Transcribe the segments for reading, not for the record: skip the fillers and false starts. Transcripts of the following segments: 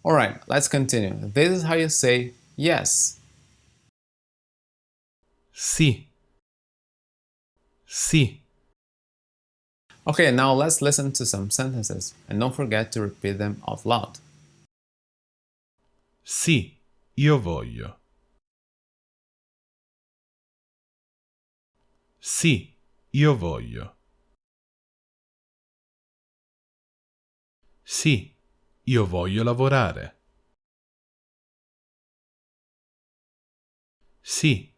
Alright, let's continue. This is how you say yes. Sì. Sì. Okay, now let's listen to some sentences and don't forget to repeat them out loud. Sì, io voglio. Sì, io voglio. Sì, io voglio lavorare. Sì,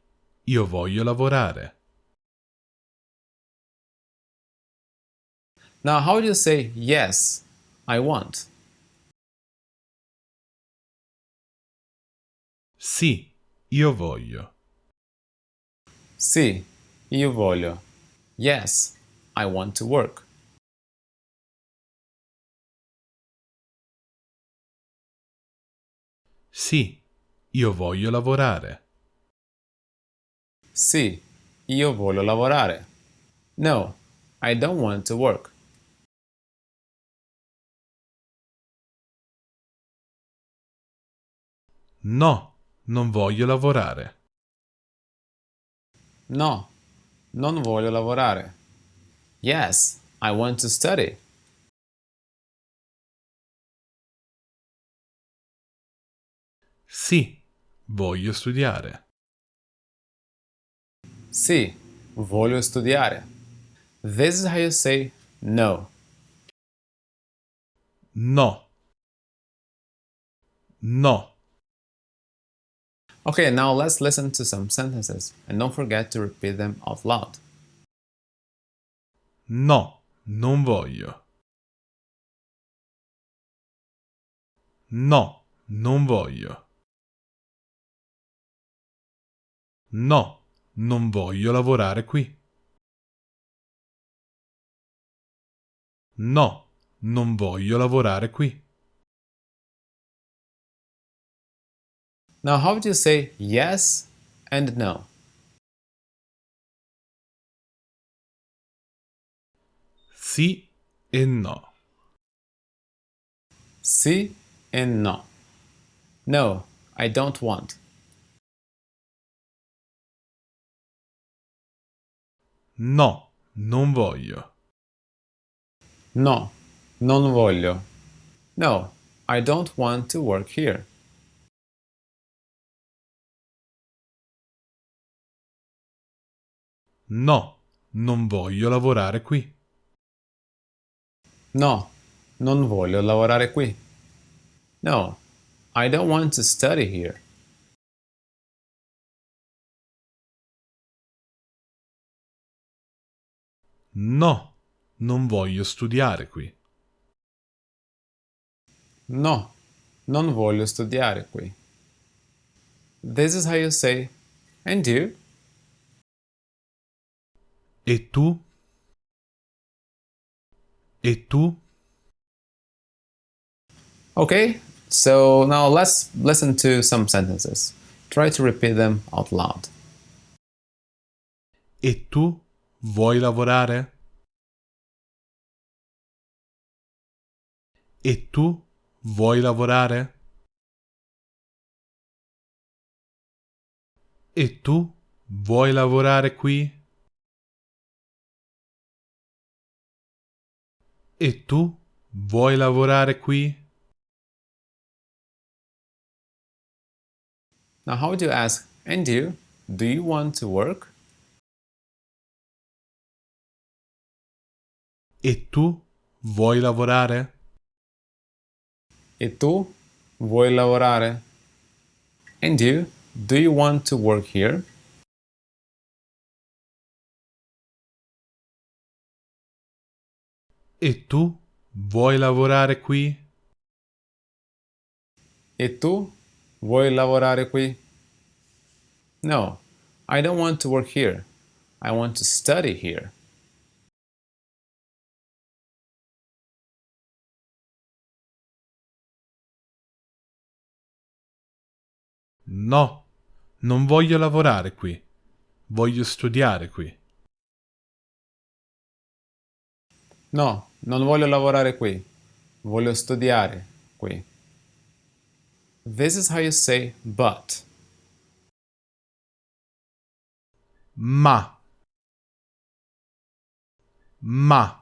io voglio lavorare. Now, how would you say yes, I want? Sì, io voglio. Sì, io voglio. Yes, I want to work. Sì, io voglio lavorare. Sì, io voglio lavorare. No, I don't want to work. No, non voglio lavorare. No, non voglio lavorare. Yes, I want to study. Sì, voglio studiare. Sì, voglio studiare. This is how you say no. No. No. Okay, now let's listen to some sentences and don't forget to repeat them out loud. No, non voglio. No, non voglio. No, non voglio lavorare qui. No, non voglio lavorare qui. Now, how would you say yes and no? Sì e no. Sì and no. No, I don't want. No, non voglio. No, non voglio. No, I don't want to work here. No, non voglio lavorare qui. No, non voglio lavorare qui. No, I don't want to study here. No, non voglio studiare qui. No, non voglio studiare qui. This is how you say, and you? E tu? E tu? Okay, so now let's listen to some sentences. Try to repeat them out loud. E tu? Vuoi lavorare? E tu? Vuoi lavorare? E tu? Vuoi lavorare qui? E tu? Vuoi lavorare qui? Now, how would you ask, and you? Do you want to work? E tu? Vuoi lavorare? E tu? Vuoi lavorare? And you? Do you want to work here? E tu? Vuoi lavorare qui? E tu? Vuoi lavorare qui? No, I don't want to work here. I want to study here. No, non voglio lavorare qui. Voglio studiare qui. No, non voglio lavorare qui. Voglio studiare qui. This is how you say but. Ma. Ma.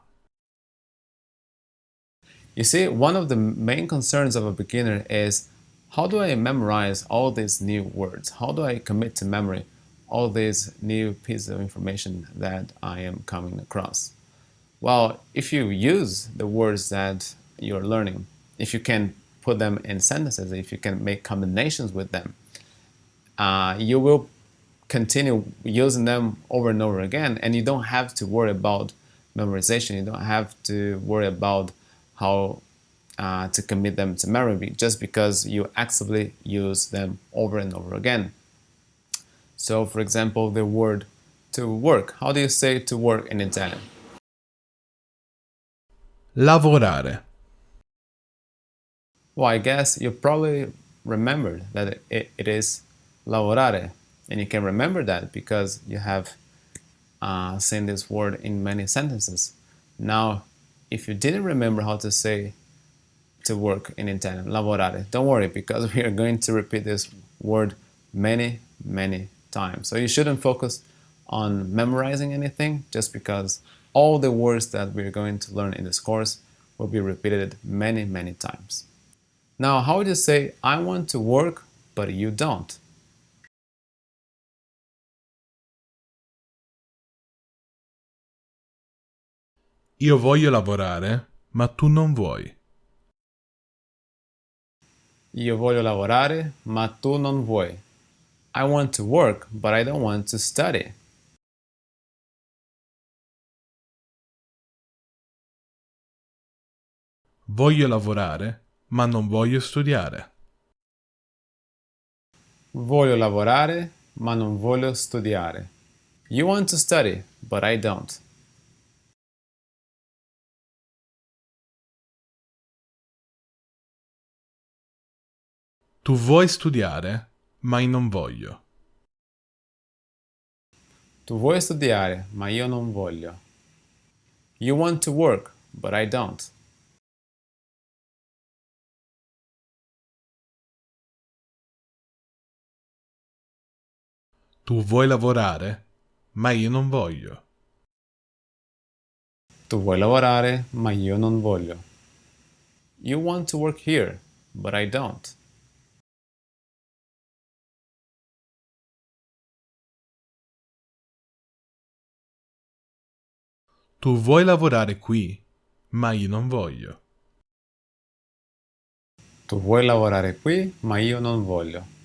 You see, one of the main concerns of a beginner is how do I memorize all these new words? How do I commit to memory all these new pieces of information that I am coming across? Well, if you use the words that you're learning, if you can put them in sentences, if you can make combinations with them, you will continue using them over and over again, and you don't have to worry about memorization. You don't have to worry about how to commit them to memory just because you actively use them over and over again. So, for example, the word to work. How do you say to work in Italian? Lavorare. Well, I guess you probably remembered that it is lavorare, and you can remember that because you have seen this word in many sentences. Now, if you didn't remember how to say to work in Italian, lavorare, don't worry because we are going to repeat this word many, many times. So you shouldn't focus on memorizing anything just because all the words that we're going to learn in this course will be repeated many, many times. Now, how would you say, I want to work, but you don't? Io voglio lavorare, ma tu non vuoi. Io voglio lavorare, ma tu non vuoi. I want to work, but I don't want to study. Voglio lavorare, ma non voglio studiare. Voglio lavorare, ma non voglio studiare. You want to study, but I don't. Tu vuoi studiare, ma io non voglio. Tu vuoi studiare, ma io non voglio. You want to work, but I don't. Tu vuoi lavorare, ma io non voglio. Tu vuoi lavorare, ma io non voglio. You want to work here, but I don't. Tu vuoi lavorare qui, ma io non voglio. Tu vuoi lavorare qui, ma io non voglio.